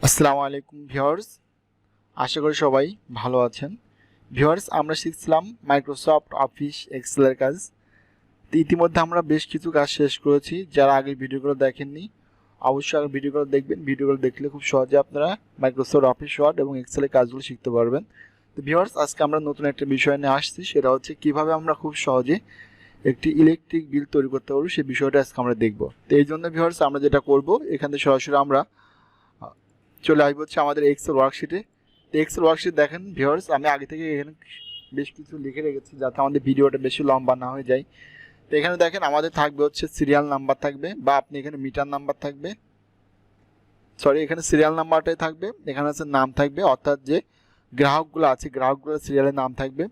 আসসালামু আলাইকুম ভিউয়ার্স, আশা করি সবাই ভালো আছেন। ভিউয়ার্স, আমরা শিখছিলাম মাইক্রোসফট অফিস এক্সেলের কাজ। তো ইতিমধ্যে আমরা বেশ কিছু কাজ শেষ করেছি। যারা আগের ভিডিওগুলো দেখেননি অবশ্যই আগের ভিডিওগুলো দেখবেন। ভিডিওগুলো দেখলে খুব সহজে আপনারা মাইক্রোসফট অফিস ওয়ার্ড এবং এক্সেলের কাজগুলো শিখতে পারবেন। তো ভিউয়ার্স, আজকে আমরা নতুন একটা বিষয় নিয়ে আসছি, সেটা হচ্ছে কিভাবে আমরা খুব সহজে একটি ইলেকট্রিক বিল তৈরি করতে পারবো, সেই বিষয়টা আজকে আমরা দেখব। তো এই জন্য ভিউয়ার্স, আমরা যেটা করব, এখান থেকে সরাসরি আমরা চলে আসবো হচ্ছে আমাদের এক্সেল ওয়ার্কশিটে। তো এক্সেল ওয়ার্কশিট দেখেন ভিউয়ার্স, আমি আগে থেকে এখানে বেশ কিছু লিখে রেখেছি যাতে আমাদের ভিডিওটা বেশি লম্বা না হয়ে যায়। তো এখানে দেখেন আমাদের থাকবে হচ্ছে সিরিয়াল নাম্বার থাকবে, বা আপনি এখানে মিটার নাম্বার থাকবে, সরি এখানে সিরিয়াল নাম্বারটাই থাকবে। এখানে হচ্ছে নাম থাকবে, অর্থাৎ যে গ্রাহকগুলো আছে গ্রাহকগুলোর সিরিয়ালের নাম থাকবে।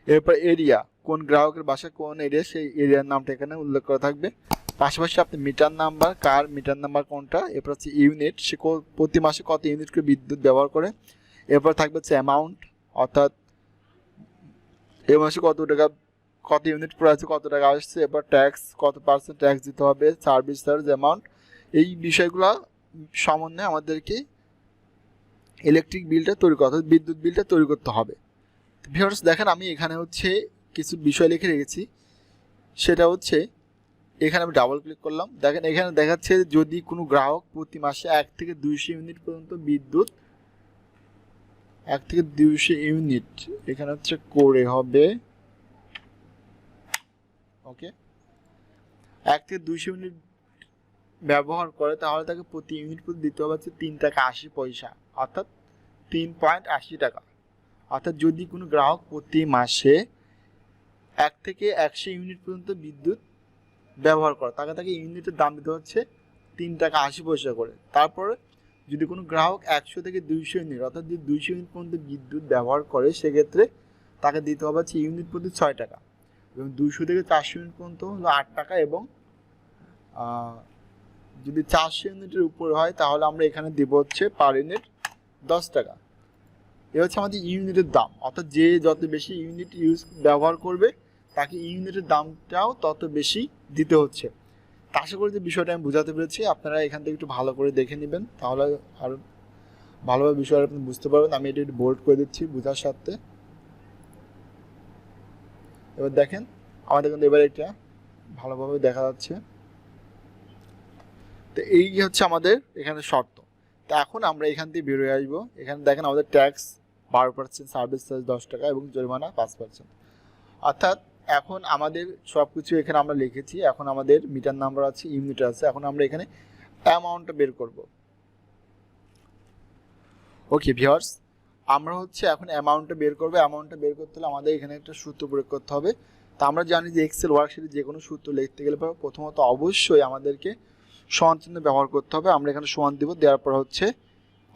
এরপর এরিয়া, কোন গ্রাহকের বাসা কোন এরিয়া, সেই এরিয়ার নামটা এখানে উল্লেখ করা থাকবে। পাশাপাশি আপনি মিটার নাম্বার, কার মিটার নাম্বার কোনটা, এরপর হচ্ছে ইউনিট, সে প্রতি মাসে কত ইউনিট করে বিদ্যুৎ ব্যবহার করে। এরপর থাকবে হচ্ছে অ্যামাউন্ট, অর্থাৎ এই মাসে কত টাকা, কত ইউনিট পড়ে আছে, কত টাকা আসছে। এরপর ট্যাক্স, কত পার্সেন্ট ট্যাক্স দিতে হবে, সার্ভিস চার্জ অ্যামাউন্ট। এই বিষয়গুলো সমন্বয়ে আমাদেরকে ইলেকট্রিক বিলটা তৈরি করতে হবে, বিদ্যুৎ বিলটা তৈরি করতে হবে। ভিউয়ার্স দেখেন, আমি এখানে হচ্ছে কিছু বিষয় লিখে রেখেছি। সেটা হচ্ছে এখানে আমি ডাবল ক্লিক করলাম, দেখেন এখানে দেখাচ্ছে যদি কোনো গ্রাহক প্রতি মাসে 1 থেকে 200 ইউনিট পর্যন্ত বিদ্যুৎ, 1 থেকে 200 ইউনিট এখানে হচ্ছে করে হবে, ওকে, 1 থেকে 200 ইউনিট ব্যবহার করে, তাহলে তাকে প্রতি ইউনিট প্রতি দিতে হবে হচ্ছে 3 টাকা 80 পয়সা, অর্থাৎ 3.80 টাকা। অর্থাৎ যদি কোনো গ্রাহক প্রতি মাসে 1 থেকে 100 ইউনিট পর্যন্ত বিদ্যুৎ ব্যবহার করে, তাকে ইউনিটের দাম দিতে হচ্ছে 3 টাকা 80 পয়সা করে। তারপরে যদি কোনো গ্রাহক 100 থেকে 200 ইউনিট, অর্থাৎ যদি 200 ইউনিট পর্যন্ত বিদ্যুৎ ব্যবহার করে, সেক্ষেত্রে তাকে দিতে হবে হচ্ছে ইউনিট প্রতি 6 টাকা, এবং 200 থেকে 400 ইউনিট পর্যন্ত হলো 8 টাকা, এবং যদি 400 ইউনিটের উপরে হয় তাহলে আমরা এখানে দেবো হচ্ছে পার ইউনিট 10 টাকা। এ হচ্ছে আমাদের ইউনিটের দাম, অর্থাৎ যে যত বেশি ইউনিট ব্যবহার করবে তাকে ইউনিটের দামটাও তত বেশি দিতে হচ্ছে। তা আশা করি যে বিষয়টা আমি বোঝাতে পেরেছি। আপনারা এখান থেকে একটু ভালো করে দেখে নেবেন, তাহলে আরও ভালোভাবে বিষয়টা আপনি বুঝতে পারবেন। আমি এটা একটু বোল্ড করে দিচ্ছি বোঝার সাথে। এবার দেখেন আমাদের কিন্তু এবার এটা ভালোভাবে দেখা যাচ্ছে। তো এই হচ্ছে আমাদের এখানে শর্ত। তো এখন আমরা এখান থেকে বেরোয় আসবো। এখানে দেখেন আমাদের ট্যাক্স 12%, সার্ভিস চার্জ 10 টাকা এবং জরিমানা 5%। অর্থাৎ এখন আমাদের সব কিছু এখানে আমরা লিখেছি। এখন আমাদের মিটার নাম্বার আছে, ইউনিট আছে। এখন আমরা এখানে অ্যামাউন্টটা বের করব। ওকে ভিউয়ার্স, আমরা হচ্ছে এখন অ্যামাউন্টটা বের করব। অ্যামাউন্টটা বের করতে হলে আমাদের এখানে একটা সূত্র প্রয়োগ করতে হবে। তা আমরা জানি যে এক্সেল ওয়ার্কশিটে যে কোনো সূত্র লিখতে গেলে প্রথমত অবশ্যই আমাদেরকে সমান চিহ্ন ব্যবহার করতে হবে। আমরা এখানে সমান দিব, দেওয়ার পর হচ্ছে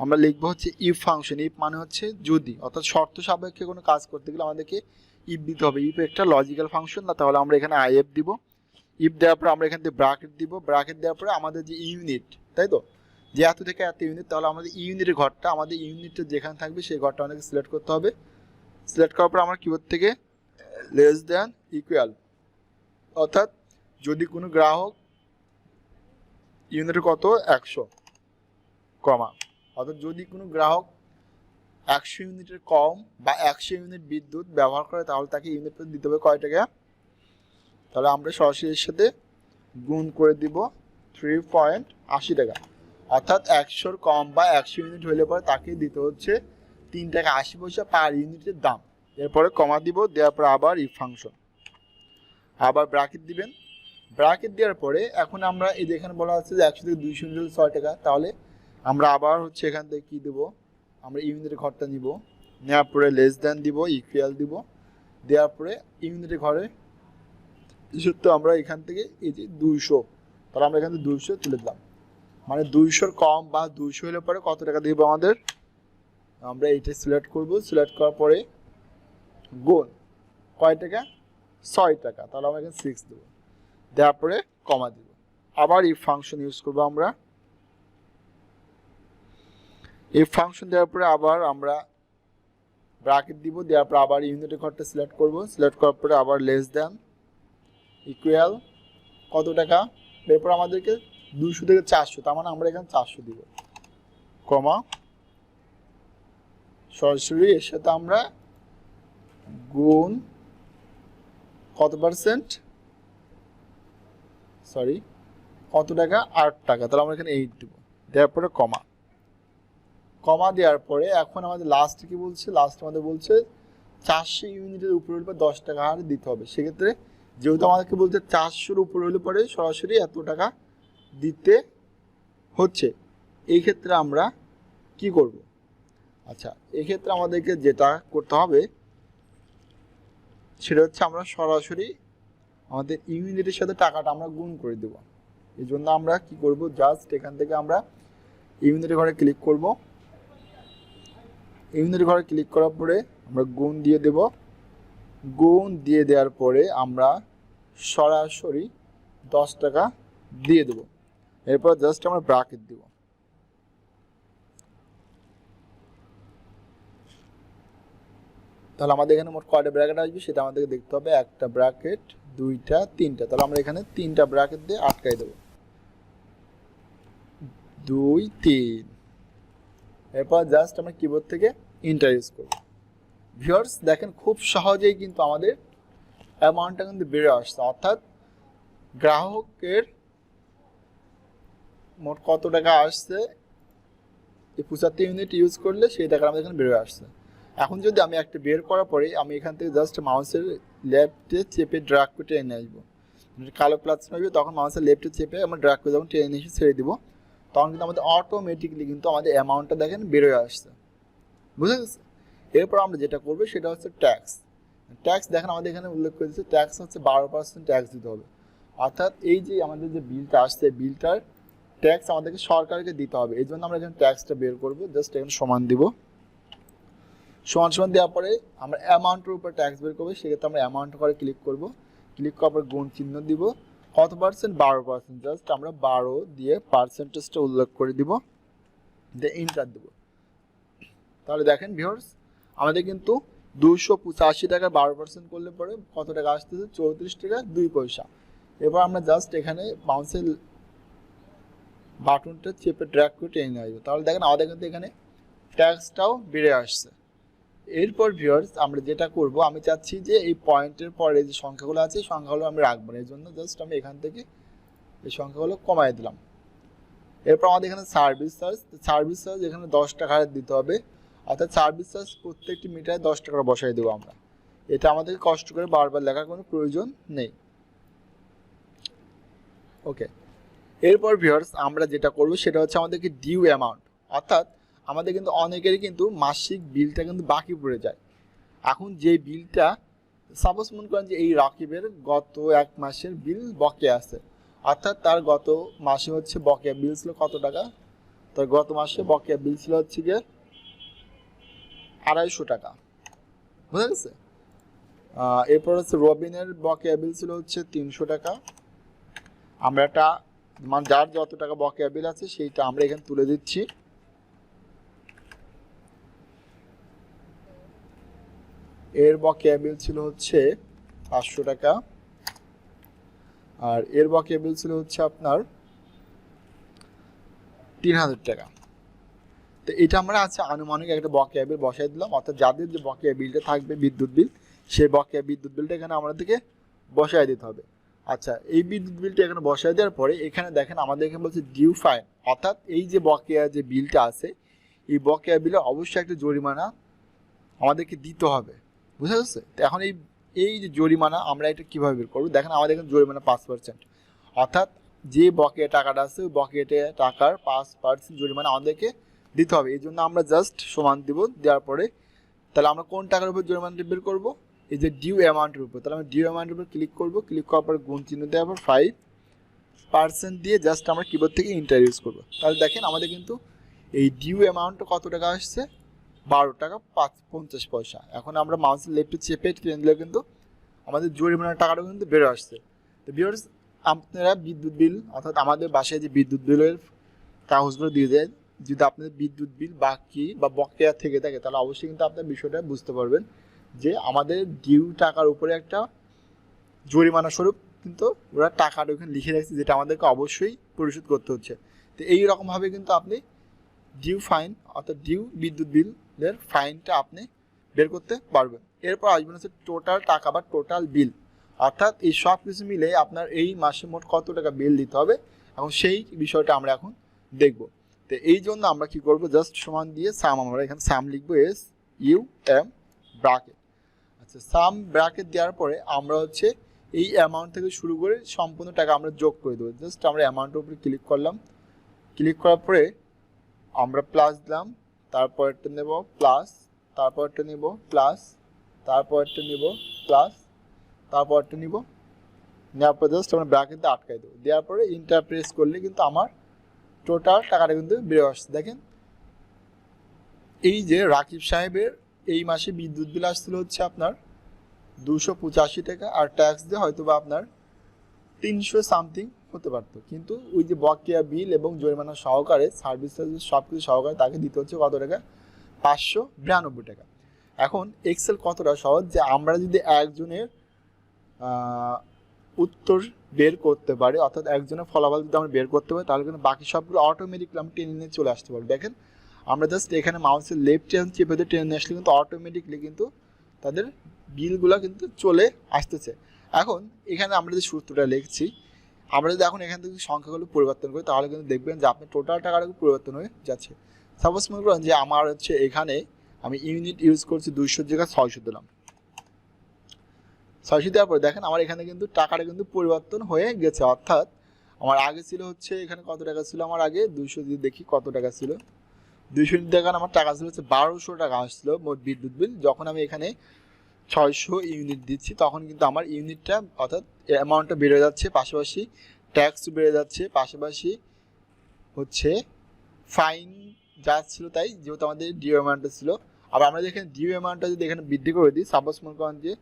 আমরা লিখবো হচ্ছে ইফ ফাংশন। ইফ মানে হচ্ছে যদি, অর্থাৎ শর্ত সাপেক্ষে কোনো কাজ করতে গেলে আমাদেরকে ইফ দিতে হবে। ইফ একটা লজিক্যাল ফাংশন, না তাহলে আমরা এখানে আইএফ দিব। ইফ দেওয়ার পর আমরা এখান থেকে ব্র্যাকেট দিব। ব্র্যাকেট দেওয়ার পরে আমাদের যে ইউনিট, তাই তো, যে এত থেকে এত ইউনিট, তাহলে আমাদের ইউনিটের ঘরটা, আমাদের ইউনিটটা যেখানে থাকবে সেই ঘরটা আমাদেরকে সিলেক্ট করতে হবে। সিলেক্ট করার পর আমরা কিবোর্ড থেকে লেস দ্যান ইকুয়াল, অর্থাৎ যদি কোনো গ্রাহক ইউনিটের কত 100 কমা, অর্থাৎ যদি কোনো গ্রাহক 100 ইউনিটের কম বা 100 ইউনিট বিদ্যুৎ ব্যবহার করে, তাহলে তাকে ইউনিট প্রতি দিতে হবে কয় টাকা। তাহলে আমরা সরাসরি এর সাথে গুণ করে দিব 3.80 টাকা। অর্থাৎ 100 কম বা 100 ইউনিট হলে পরে তাকে দিতে হচ্ছে 3 টাকা 80 পয়সা পার ইউনিটের দাম। এরপরে কমা দিব, দেওয়ার পর আবার ইফ ফাংশন, আবার ব্র্যাকেট দিবেন। ব্র্যাকেট দেওয়ার পরে এখন আমরা এই যেখানে বলা হচ্ছে যে 100 থেকে 200 ইউনিট 6 টাকা, তাহলে আমরা আবার হচ্ছে এখান থেকে কী দেবো, আমরা ইউনিটের ঘরটা নিব। নেওয়ার পরে লেস দ্যান দিব, ইকুয়াল দিব, দেওয়ার পরে ইউনিটের ঘরে সত্য আমরা এখান থেকে এই যে 200, তাহলে আমরা এখান থেকে 200 তুলে দিলাম। মানে 200 কম বা 200 হলে পরে কত টাকা দিব আমাদের, আমরা এইটা সিলেক্ট করব। সিলেক্ট করার পরে গুণ কয় টাকা, 6 টাকা, তাহলে আমরা এখানে 6 দেবো। দেওয়ার পরে কমা দিব, আবার ইফ ফাংশন ইউজ করবো আমরা। ইফ ফাংশন দেওয়ার পরে আবার আমরা ব্র্যাকেট দিব, দেওয়ার পর আবার ইউনিটের ঘরটা সিলেক্ট করব। সিলেক্ট করার পরে আবার লেস দ্যান ইকুয়াল কত টাকা, এরপর আমাদেরকে 200 থেকে 400, তার মানে আমরা এখানে 400 দিব। কমা সরাসরি এর সাথে আমরা গুণ কত পার্সেন্ট, সরি কত টাকা, 8 টাকা। তাহলে আমরা এখানে 8 দেবো, দেওয়ার পরে কমা, কমা দেওয়ার পরে এখন আমাদের লাস্ট কি বলছে, লাস্ট আমাদের বলছে 400 ইউনিটের উপরে হলে 10 টাকা হারে দিতে হবে। সেক্ষেত্রে যেহেতু আমাদেরকে বলতে 400-র উপরে হলে পরে সরাসরি এত টাকা দিতে হচ্ছে, এই ক্ষেত্রে আমরা কি করব? আচ্ছা, এই ক্ষেত্রে আমাদেরকে যেটা করতে হবে সেটা হচ্ছে আমরা সরাসরি আমাদের ইউনিটের সাথে টাকাটা আমরা গুণ করে দেব। এই জন্য আমরা কি করব, জাস্ট এখান থেকে আমরা ইউনিটের ঘরে ক্লিক করব। ইউনিটের ঘরে ক্লিক করার পরে আমরা গুণ দিয়ে দেব। গুণ দিয়ে দেওয়ার পরে আমরা সরাসরি 10 টাকা দিয়ে দেব। এরপর জাস্ট আমরা ব্র্যাকেট দেব। তাহলে আমাদের এখানে মোট কয়টা ব্র্যাকেট আসবে সেটা আমাদেরকে দেখতে হবে। একটা ব্র্যাকেট, দুইটা, তিনটা। তাহলে আমরা এখানে 3টা ব্র্যাকেট দিয়ে আটকাই দেব, 2, 3। এরপর জাস্ট আমরা কিবোর্ড থেকে এন্টার ইউজ করব। ভিউয়ার্স দেখেন খুব সহজেই কিন্তু আমাদের অ্যামাউন্টটা কিন্তু বেড়ে আসছে, অর্থাৎ গ্রাহকের মোট কত টাকা আসছে এই 75 ইউনিট ইউজ করলে সেই টাকা আমাদের এখানে বেড়ে আসছে। এখন যদি আমি একটা বের করার পরে আমি এখান থেকে জাস্ট মাউসের লেফটে চেপে ড্র্যাগ করে টেনে আসবো, কালো প্লাস আসবে, তখন মাউসের লেফটে চেপে আমরা ড্র্যাগ করে যখন টেনে এসে ছেড়ে দিব তখন কিন্তু আমাদের অটোমেটিকলি কিন্তু আমাদের অ্যামাউন্টটা দেখেন বেড়ে আসছে, বুঝে গেছে? এরপর আমরা যেটা করবো সেটা হচ্ছে ট্যাক্স। ট্যাক্স দেখেন আমাদের এখানে উল্লেখ করে দিচ্ছে ট্যাক্স হচ্ছে 12% ট্যাক্স দিতে হবে। অর্থাৎ এই যে আমাদের যে বিলটা আসছে বিলটার ট্যাক্স আমাদেরকে সরকারকে দিতে হবে। এই জন্য আমরা এখানে ট্যাক্সটা বের করবো, জাস্ট এখানে সমান দিব। সমান সমান দেওয়ার পরে আমরা অ্যামাউন্টের উপর ট্যাক্স বের করবো, সেক্ষেত্রে আমরা অ্যামাউন্ট করে ক্লিক করব। ক্লিক করার পর গুণ চিহ্ন দিব। কত পার্সেন্ট? 12%। জাস্ট আমরা 12 দিয়ে পার্সেন্টেজটা উল্লেখ করে দিব, দিয়ে এন্টার দেব। তাহলে দেখেন ভিউয়ার্স আমাদের কিন্তু 285 টাকা 12% করলে পরে কত টাকা আসতেছে? 34 টাকা 2 পয়সা। এবার আমরা জাস্ট এখানে মাউসের বাটনটা চেপে ড্র্যাগ করে টেনে আসবো, তাহলে দেখেন আমাদের কিন্তু এখানে ট্যাক্সটাও বেড়ে আসছে। এরপর ভিউয়ার্স আমরা যেটা করব, আমি চাচ্ছি যে এই পয়েন্টের পরে যে সংখ্যাগুলো আছে এই সংখ্যাগুলো আমি রাখবো না, এই জন্য জাস্ট আমি এখান থেকে এই সংখ্যাগুলো কমাই দিলাম। এরপর আমাদের এখানে সার্ভিস চার্জ এখানে 10 টাকা দিতে হবে, অর্থাৎ সার্ভিস চার্জ প্রত্যেকটি মিটারে 10 টাকা বসাই দেবো আমরা। এটা আমাদের কষ্ট করে বারবার লেখার কোনো প্রয়োজন নেই। ওকে, এরপর ভিউয়ার্স আমরা যেটা করব সেটা হচ্ছে আমাদেরকে ডিউ অ্যামাউন্ট, অর্থাৎ আমাদের কিন্তু অনেকেরই কিন্তু মাসিক বিলটা কিন্তু বাকি পড়ে যায়। এখন যে বিলটা সাপোজ মনে করেন যে এই রাকিবের গত 1 মাসের বিল বকেয়া আছে, অর্থাৎ তার গত মাসে হচ্ছে বকেয়া বিল ছিল কত টাকা, তার গত মাসে বকেয়া বিল ছিল হচ্ছে গিয়ে 250 টাকা, বুঝা গেছে? এরপর হচ্ছে রবিনের বকেয়া বিল ছিল হচ্ছে 300 টাকা। আমরা একটা মানে যার যত টাকা বকেয়া বিল আছে সেইটা আমরা এখানে তুলে দিচ্ছি। এর বকেয়া বিল ছিল হচ্ছে 500 টাকা, আর এর বকেয়া বিল ছিল হচ্ছে আপনার 3000 টাকা। তো এটা আমরা আছে আনুমানিক একটা বকেয়া বিল বসাই দিলাম, অর্থাৎ যাদের যে বকেয়া বিলটা থাকবে বিদ্যুৎ বিল, সেই বকেয়া বিদ্যুৎ বিলটা এখানে আমাদেরকে বসাই দিতে হবে। আচ্ছা, এই বিদ্যুৎ বিলটা এখানে বসাই দেওয়ার পরে এখানে দেখেন আমাদের এখানে বলছে ডিউ ফাইন, অর্থাৎ এই যে বকেয়া যে বিলটা আছে এই বকেয়া বিলে অবশ্যই একটা জরিমানা আমাদেরকে দিতে হবে, বুঝা যাচ্ছে? তো এখন এই যে জরিমানা আমরা এটা কীভাবে বের করবো, দেখেন আমাদের এখানে জরিমানা 5%, অর্থাৎ যে বকেয়া টাকাটা আছে ওই বকেয়া টাকার 5% জরিমানা আমাদেরকে দিতে হবে। এই জন্য আমরা জাস্ট সমান দিব, দেওয়ার পরে তাহলে আমরা কোন টাকার উপর জরিমানাটা বের করবো, এই যে ডিউ অ্যামাউন্টের উপর। তাহলে আমরা ডিউ অ্যামাউন্টের উপর ক্লিক করবো, ক্লিক করার পর গুণ চিহ্ন দেওয়ার পর 5% দিয়ে জাস্ট আমরা কিবোর্ড থেকে এন্টার ইউজ করবো। তাহলে দেখেন আমাদের কিন্তু এই ডিউ অ্যামাউন্টটা কত টাকা আসছে? 12 টাকা 50 পয়সা। এখন আমরা মাউসের লেফটে চেপে টেনে দিলে কিন্তু আমাদের জরিমানার টাকাটাও কিন্তু বেড়ে আসছে। তো ভিউয়ার্স আপনারা বিদ্যুৎ বিল, অর্থাৎ আমাদের বাসায় যে বিদ্যুৎ বিলের কাগজগুলো দিয়ে দেয়, যদি আপনাদের বিদ্যুৎ বিল বাকি বা বকেয়া থেকে থাকে তাহলে অবশ্যই কিন্তু আপনার বিষয়টা বুঝতে পারবেন যে আমাদের ডিউ টাকার উপরে একটা জরিমানা স্বরূপ কিন্তু ওরা টাকাটা ওখানে লিখে রাখছে, যেটা আমাদেরকে অবশ্যই পরিশোধ করতে হচ্ছে। তো এই রকমভাবে কিন্তু আপনি ডিউ ফাইন অর্থাৎ ডিউ বিদ্যুৎ বিলের ফাইনটা আপনি বের করতে পারবেন। এরপর আসবেন হচ্ছে টোটাল টাকা বা টোটাল বিল, অর্থাৎ এই সব কিছু মিলে আপনার এই মাসে মোট কত টাকা বিল দিতে হবে এবং সেই বিষয়টা আমরা এখন দেখব। তো এই জন্য আমরা কি করব, জাস্ট সমান দিয়ে সাম, আমরা এখানে সাম লিখবো এস ইউ এম ব্র্যাকেট। আচ্ছা, সাম ব্র্যাকেট দেওয়ার পরে আমরা হচ্ছে এই অ্যামাউন্ট থেকে শুরু করে সম্পূর্ণ টাকা আমরা যোগ করে দেবো। জাস্ট আমরা অ্যামাউন্টের উপরে ক্লিক করলাম, ক্লিক করার পরে আমরা প্লাস দিলাম, তারপরটা নেব প্লাস, তারপরটা নেব প্লাস, তারপরটা নেব প্লাস, তারপরটা নিব, নেওয়ার পর জাস্ট আমরা ব্র্যাকেটে আটকাই দেবো। দেওয়ার পরে ইন্টার প্রেস করলে কিন্তু আমার টোটাল টাকাটা কিন্তু বেড়ে আসছে। দেখেন এই যে রাকিব সাহেবের এই মাসে বিদ্যুৎ বিল আসছিল হচ্ছে আপনার 285 টাকা, আর ট্যাক্স দিয়ে হয়তো বা আপনার 300 সামথিং হতে পারতো, কিন্তু ওই যে বকেয়া বিল এবং জরিমানা সহকারে সার্ভিস চার্জ সব কিছু সহকারে তাকে দিতে হচ্ছে কত টাকা, 592 টাকা। এখন এক্সেল কতটা সহজ যে আমরা যদি একজনের উত্তর বের করতে পারি, অর্থাৎ একজনের ফলাফল যদি আমরা বের করতে পারি, তাহলে কিন্তু বাকি সবগুলো অটোমেটিকলি আমরা টেনে নিয়ে চলে আসতে পারি। দেখেন আমরা জাস্ট এখানে মাউসের লেফট হ্যান্ড চেপে দিয়ে টেনে নিয়ে আসলে কিন্তু অটোমেটিকলি কিন্তু তাদের বিলগুলো কিন্তু চলে আসতেছে। এখন এখানে আমরা যে সূত্রটা লিখছি, আমরা যদি এখন এখান থেকে সংখ্যাগুলো পরিবর্তন করি, তাহলে কিন্তু দেখবেন যে আপনার টোটাল টাকাটা পরিবর্তন হয়ে যাচ্ছে। সাপোজ মনে করেন যে আমার হচ্ছে এখানে আমি ইউনিট ইউজ করছি 200 জায়গায় 600 দিলাম, 600 দেওয়ার পরে দেখেন আমার এখানে কিন্তু টাকাটা কিন্তু পরিবর্তন হয়ে গেছে। অর্থাৎ আমার আগে ছিল হচ্ছে এখানে কত টাকা ছিল, আমার আগে 200 দিয়ে দেখি কত টাকা ছিল, 200 টাকা আমার টাকা ছিল হচ্ছে 1200 টাকা আসছিল মোট বিদ্যুৎ বিল। যখন আমি এখানে 600 ইউনিট দিচ্ছি তখন কিন্তু আমার ইউনিটটা অর্থাৎ অ্যামাউন্টটা বেড়ে যাচ্ছে, পাশাপাশি ট্যাক্সও বেড়ে যাচ্ছে, পাশাপাশি হচ্ছে ফাইন যা ছিল তাই, যেহেতু আমাদের ডিউ অ্যামাউন্টটা ছিল। আবার আমরা এখানে ডিউ অ্যামাউন্টটা যদি এখানে বৃদ্ধি করে দিই, সাপোজ মনে করেন যে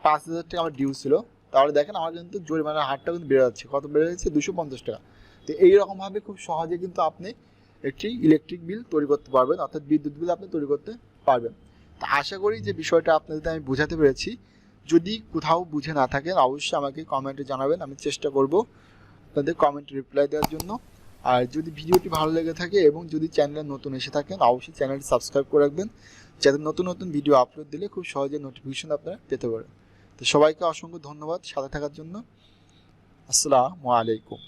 5000 টাকা আমার ডিউ ছিল, তাহলে দেখেন আমার কিন্তু জরিমানার হারটা কিন্তু বেড়ে যাচ্ছে, কত বেড়ে যাচ্ছে, 250 টাকা। তো এইরকমভাবে খুব সহজে কিন্তু আপনি একটি ইলেকট্রিক বিল তৈরি করতে পারবেন, অর্থাৎ বিদ্যুৎ বিল আপনি তৈরি করতে পারবেন। তো আশা করি যে বিষয়টা আপনাদের আমি বোঝাতে পেরেছি। যদি কোথাও বুঝে না থাকেন অবশ্যই আমাকে কমেন্টে জানাবেন, আমি চেষ্টা করব আপনাদের কমেন্টে রিপ্লাই দেওয়ার জন্য। আর যদি ভিডিওটি ভালো লেগে থাকে এবং যদি চ্যানেলে নতুন এসে থাকেন অবশ্যই চ্যানেলটি সাবস্ক্রাইব করে রাখবেন, যাতে নতুন নতুন ভিডিও আপলোড দিলে খুব সহজে নোটিফিকেশন আপনারা পেতে পারেন। তো সবাইকে অসংখ্য ধন্যবাদ সাথে থাকার জন্য। আসসালামু আলাইকুম।